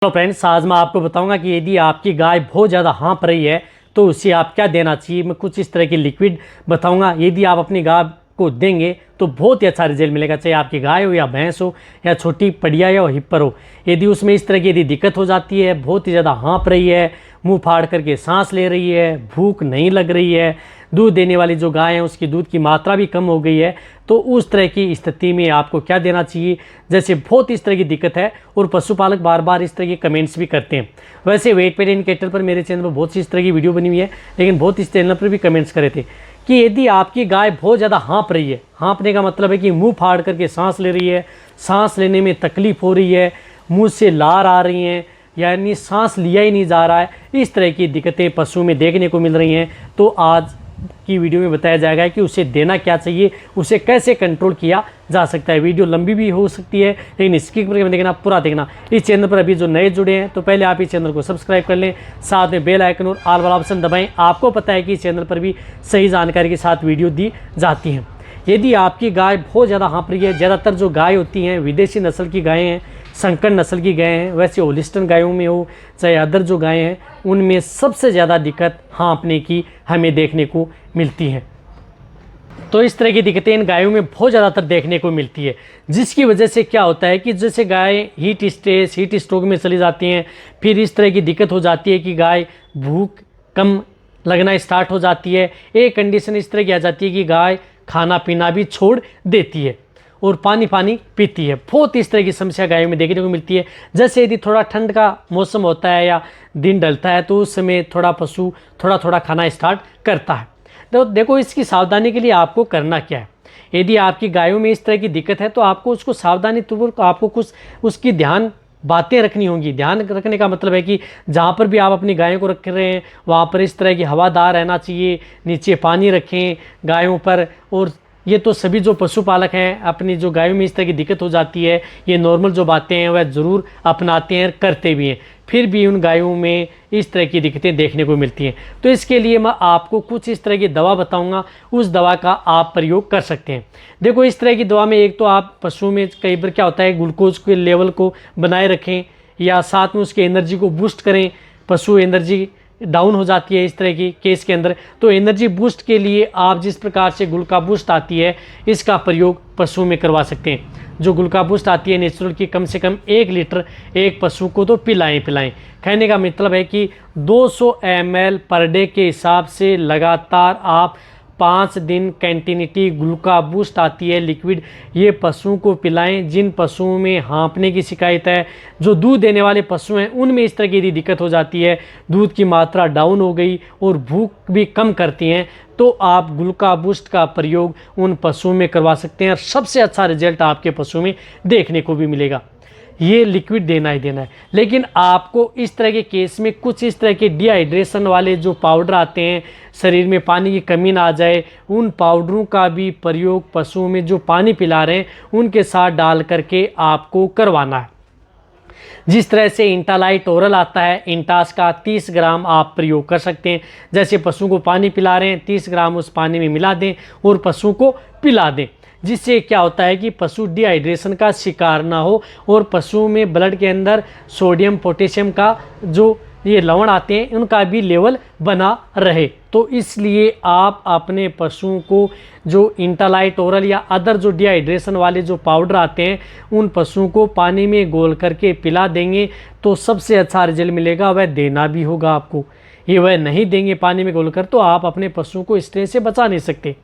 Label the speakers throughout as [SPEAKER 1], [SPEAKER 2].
[SPEAKER 1] Hello friends, आज मैं आपको बताऊंगा कि यदि आपकी गाय बहुत ज़्यादा हाँफ रही है तो उसे आप क्या देना चाहिए। मैं कुछ इस तरह की लिक्विड बताऊंगा, यदि आप अपनी गाय को देंगे तो बहुत ही अच्छा रिजल्ट मिलेगा। चाहे आपकी गाय हो या भैंस हो या छोटी पड़िया या हिप्पर हो, यदि उसमें इस तरह की यदि दिक्कत हो जाती है, बहुत ही ज़्यादा हाँफ रही है, मुंह फाड़ करके सांस ले रही है, भूख नहीं लग रही है, दूध देने वाली जो गाय है उसकी दूध की मात्रा भी कम हो गई है, तो उस तरह की स्थिति में आपको क्या देना चाहिए। जैसे बहुत इस तरह की दिक्कत है और पशुपालक बार बार इस तरह के कमेंट्स भी करते हैं। वैसे वेट पेन इंडिकेटर पर मेरे चैनल पर बहुत सी इस तरह की वीडियो बनी हुई है, लेकिन बहुत इस चैनल पर भी कमेंट्स करे थे कि यदि आपकी गाय बहुत ज़्यादा हाँफ रही है, हाँफने का मतलब है कि मुंह फाड़ करके सांस ले रही है, सांस लेने में तकलीफ हो रही है, मुंह से लार आ रही हैं, यानी सांस लिया ही नहीं जा रहा है, इस तरह की दिक्कतें पशु में देखने को मिल रही हैं, तो आज की वीडियो में बताया जाएगा कि उसे देना क्या चाहिए, उसे कैसे कंट्रोल किया जा सकता है। वीडियो लंबी भी हो सकती है, लेकिन स्किप करके देखना, पूरा देखना। इस चैनल पर अभी जो नए जुड़े हैं तो पहले आप इस चैनल को सब्सक्राइब कर लें, साथ में बेल आइकन और ऑल वाला ऑप्शन दबाएं। आपको पता है कि इस चैनल पर भी सही जानकारी के साथ वीडियो दी जाती हैं। यदि आपकी गाय बहुत ज़्यादा हाँफ रही है, ज़्यादातर जो गाय होती हैं विदेशी नस्ल की गायें हैं, संकर नस्ल की गायें हैं, वैसे होलिस्टन गायों में हो चाहे अदर जो गायें हैं, उनमें सबसे ज़्यादा दिक्कत हाँफने की हमें देखने को मिलती है। तो इस तरह की दिक्कतें इन गायों में बहुत ज़्यादातर देखने को मिलती है, जिसकी वजह से क्या होता है कि जैसे गाय हीट स्ट्रेस, हीट स्ट्रोक में चली जाती हैं, फिर इस तरह की दिक्कत हो जाती है कि गाय भूख कम लगना स्टार्ट हो जाती है। एक कंडीशन इस तरह की आ जाती है कि गाय खाना पीना भी छोड़ देती है और पानी पीती है। बहुत इस तरह की समस्या गायों में देखने को मिलती है। जैसे यदि थोड़ा ठंड का मौसम होता है या दिन ढलता है तो उस समय थोड़ा पशु थोड़ा खाना स्टार्ट करता है। तो देखो, इसकी सावधानी के लिए आपको करना क्या है। यदि आपकी गायों में इस तरह की दिक्कत है तो आपको उसको सावधानी पूर्वक आपको कुछ उसकी ध्यान बातें रखनी होंगी। ध्यान रखने का मतलब है कि जहाँ पर भी आप अपनी गायों को रख रहे हैं वहाँ पर इस तरह की हवादार रहना चाहिए, नीचे पानी रखें गायों पर। और ये तो सभी जो पशुपालक हैं, अपनी जो गायों में इस तरह की दिक्कत हो जाती है, ये नॉर्मल जो बातें हैं वह ज़रूर अपनाते हैं, करते भी हैं, फिर भी उन गायों में इस तरह की दिक्कतें देखने को मिलती हैं। तो इसके लिए मैं आपको कुछ इस तरह की दवा बताऊंगा, उस दवा का आप प्रयोग कर सकते हैं। देखो, इस तरह की दवा में एक तो आप पशु में कई बार क्या होता है, ग्लूकोज के लेवल को बनाए रखें या साथ में उसकी एनर्जी को बूस्ट करें। पशु एनर्जी डाउन हो जाती है इस तरह की केस के अंदर, तो एनर्जी बूस्ट के लिए आप जिस प्रकार से ग्लूका बूस्ट आती है इसका प्रयोग पशु में करवा सकते हैं। जो ग्लूका बूस्ट आती है नेचुरल की, कम से कम 1 लीटर एक पशु को तो पिलाएं। कहने का मतलब है कि 200 ml पर डे के हिसाब से लगातार आप 5 दिन कंटिन्यूटी ग्लूका बूस्ट आती है लिक्विड, ये पशुओं को पिलाएं। जिन पशुओं में हाँफने की शिकायत है, जो दूध देने वाले पशु हैं, उनमें इस तरह की यदि दिक्कत हो जाती है, दूध की मात्रा डाउन हो गई और भूख भी कम करती हैं, तो आप ग्लूका बूस्ट का प्रयोग उन पशुओं में करवा सकते हैं और सबसे अच्छा रिजल्ट आपके पशु में देखने को भी मिलेगा। ये लिक्विड देना ही देना है। लेकिन आपको इस तरह के केस में कुछ इस तरह के डिहाइड्रेशन वाले जो पाउडर आते हैं, शरीर में पानी की कमी ना आ जाए, उन पाउडरों का भी प्रयोग पशुओं में जो पानी पिला रहे हैं उनके साथ डाल करके आपको करवाना है। जिस तरह से इंटालाइट ओरल आता है, इंटास का 30 ग्राम आप प्रयोग कर सकते हैं। जैसे पशु को पानी पिला रहे हैं, 30 ग्राम उस पानी में मिला दें और पशु को पिला दें। जिससे क्या होता है कि पशु डिहाइड्रेशन का शिकार ना हो और पशु में ब्लड के अंदर सोडियम पोटेशियम का जो ये लवण आते हैं उनका भी लेवल बना रहे। तो इसलिए आप अपने पशुओं को जो इंटालाइट ओरल या अदर जो डिहाइड्रेशन वाले जो पाउडर आते हैं उन पशुओं को पानी में घोल करके पिला देंगे तो सबसे अच्छा रिजल्ट मिलेगा। वह देना भी होगा आपको, ये वह नहीं देंगे पानी में घोल कर तो आप अपने पशुओं को स्ट्रेस से बचा नहीं सकते।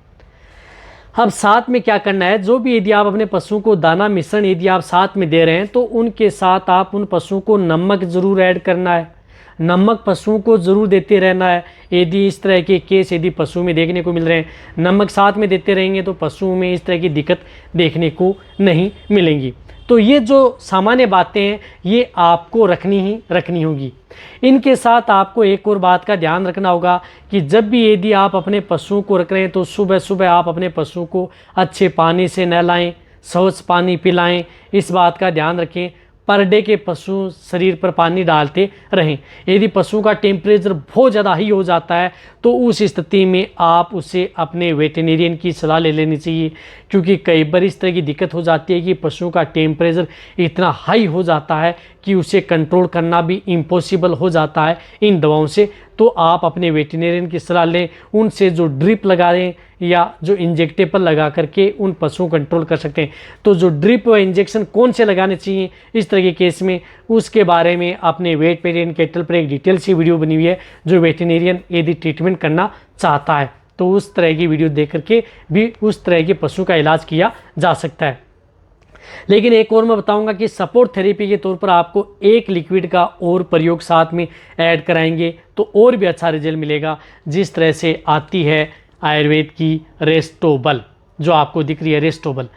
[SPEAKER 1] अब साथ में क्या करना है, जो भी यदि आप अपने पशुओं को दाना मिश्रण यदि आप साथ में दे रहे हैं तो उनके साथ आप उन पशुओं को नमक ज़रूर ऐड करना है। नमक पशुओं को ज़रूर देते रहना है। यदि इस तरह के केस यदि पशु में देखने को मिल रहे हैं, नमक साथ में देते रहेंगे तो पशुओं में इस तरह की दिक्कत देखने को नहीं मिलेंगी। तो ये जो सामान्य बातें हैं ये आपको रखनी होगी। इनके साथ आपको एक और बात का ध्यान रखना होगा कि जब भी यदि आप अपने पशुओं को रख रहे हैं तो सुबह सुबह आप अपने पशु को अच्छे पानी से नहलाएं, स्वच्छ पानी पिलाएं। इस बात का ध्यान रखें। पर डे के पशु शरीर पर पानी डालते रहें। यदि पशु का टेम्परेचर बहुत ज़्यादा हाई हो जाता है तो उस स्थिति में आप उसे अपने वेटेरिनियन की सलाह ले लेनी चाहिए, क्योंकि कई बार इस तरह की दिक्कत हो जाती है कि पशु का टेम्परेचर इतना हाई हो जाता है कि उसे कंट्रोल करना भी इम्पॉसिबल हो जाता है इन दवाओं से, तो आप अपने वेटरनरियन की सलाह लें, उनसे जो ड्रिप लगा दें या जो इंजेक्टेबल लगा करके उन पशुओं को कंट्रोल कर सकते हैं। तो जो ड्रिप व इंजेक्शन कौन से लगाने चाहिए इस तरह के केस में, उसके बारे में अपने वेटरनरियन कैटल पर एक डिटेल सी वीडियो बनी हुई है। जो वेटरनरियन यदि ट्रीटमेंट करना चाहता है तो उस तरह की वीडियो देख करके भी उस तरह के पशु का इलाज किया जा सकता है। लेकिन एक और मैं बताऊंगा कि सपोर्ट थेरेपी के तौर पर आपको एक लिक्विड का और प्रयोग साथ में ऐड कराएंगे तो और भी अच्छा रिजल्ट मिलेगा, जिस तरह से आती है आयुर्वेद की रेस्टोबल, जो आपको दिख रही है रेस्टोबल।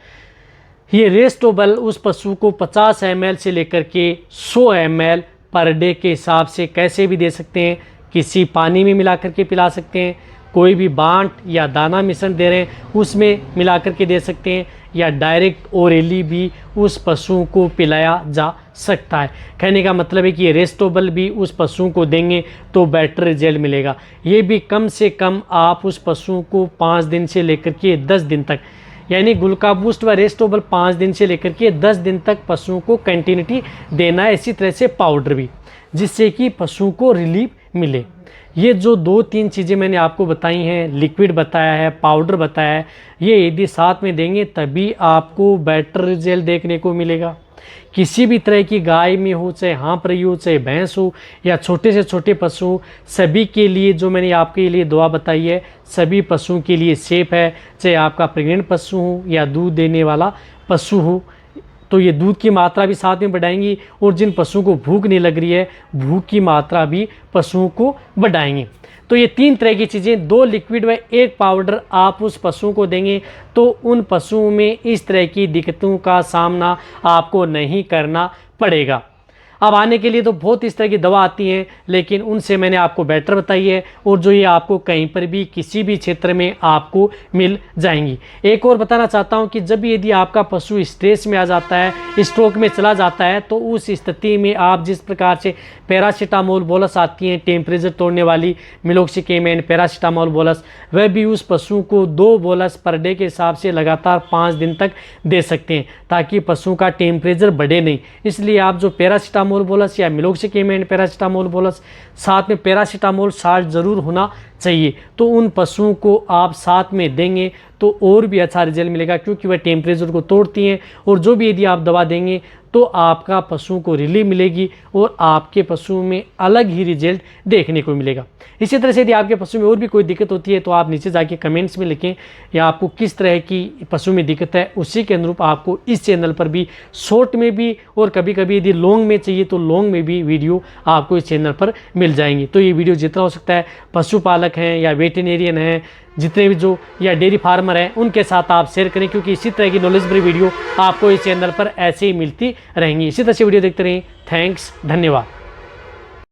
[SPEAKER 1] ये रेस्टोबल उस पशु को 50 ml से लेकर के 100 ml पर डे के हिसाब से कैसे भी दे सकते हैं। किसी पानी में मिला करके पिला सकते हैं, कोई भी बांट या दाना मिश्रण दे रहे हैं उसमें मिला करके दे सकते हैं, या डायरेक्ट ओरली भी उस पशु को पिलाया जा सकता है। कहने का मतलब है कि ये रेस्टोबल भी उस पशु को देंगे तो बेटर रिजल्ट मिलेगा। ये भी कम से कम आप उस पशु को 5 दिन से लेकर के 10 दिन तक, यानी ग्लूका बूस्ट व रेस्टोबल 5 दिन से लेकर के 10 दिन तक पशुओं को कंटिन्यूटी देना है। इसी तरह से पाउडर भी, जिससे कि पशु को रिलीफ मिले। ये जो 2-3 चीज़ें मैंने आपको बताई हैं, लिक्विड बताया है, पाउडर बताया है, ये यदि साथ में देंगे तभी आपको बेटर रिजल्ट देखने को मिलेगा। किसी भी तरह की गाय में हो, चाहे हाँफ रही हो, चाहे भैंस हो या छोटे से छोटे पशु, सभी के लिए जो मैंने आपके लिए दवा बताई है सभी पशुओं के लिए सेफ है। चाहे आपका प्रेग्नेंट पशु हो या दूध देने वाला पशु हो, तो ये दूध की मात्रा भी साथ में बढ़ाएंगी, और जिन पशुओं को भूख नहीं लग रही है भूख की मात्रा भी पशुओं को बढ़ाएंगे। तो ये 3 तरह की चीज़ें, 2 लिक्विड व 1 पाउडर आप उस पशुओं को देंगे तो उन पशुओं में इस तरह की दिक्कतों का सामना आपको नहीं करना पड़ेगा। अब आने के लिए तो बहुत इस तरह की दवा आती हैं, लेकिन उनसे मैंने आपको बेटर बताई है, और जो ये आपको कहीं पर भी किसी भी क्षेत्र में आपको मिल जाएंगी। एक और बताना चाहता हूँ कि जब यदि आपका पशु स्ट्रेस में आ जाता है, स्ट्रोक में चला जाता है, तो उस स्थिति में आप जिस प्रकार से पैरासीटामोल बोलस आती हैं टेम्परेचर तोड़ने वाली, मिलोक्सिकेम पैरासीटामोल बोलस, वह भी उस पशु को 2 बोलस पर डे के हिसाब से लगातार 5 दिन तक दे सकते हैं, ताकि पशु का टेम्परेचर बढ़े नहीं। इसलिए आप जो पैरासीटामोल बोलस या मिलोक्सिकेम पैरासीटामोल बोलस, साथ में पैरासीटामोल साल्ट ज़रूर होना चाहिए, तो उन पशुओं को आप साथ में देंगे तो और भी अच्छा रिजल्ट मिलेगा, क्योंकि वह टेम्परेचर को तोड़ती हैं। और जो भी यदि आप दवा देंगे तो आपका पशु को रिलीफ मिलेगी और आपके पशु में अलग ही रिजल्ट देखने को मिलेगा। इसी तरह से यदि आपके पशु में और भी कोई दिक्कत होती है तो आप नीचे जाके कमेंट्स में लिखें, या आपको किस तरह की पशु में दिक्कत है उसी के अनुरूप आपको इस चैनल पर भी शॉर्ट में भी, और कभी कभी यदि लॉन्ग में चाहिए तो लॉन्ग में भी वीडियो आपको इस चैनल पर मिल जाएंगी। तो ये वीडियो जितना हो सकता है पशुपालक हैं या वेटरनरियन हैं, जितने भी जो या डेयरी फार्मर हैं, उनके साथ आप शेयर करें, क्योंकि इसी तरह की नॉलेजफुल वीडियो आपको इस चैनल पर ऐसे ही मिलती रहेंगी। इसी तरह से वीडियो देखते रहें। थैंक्स, धन्यवाद।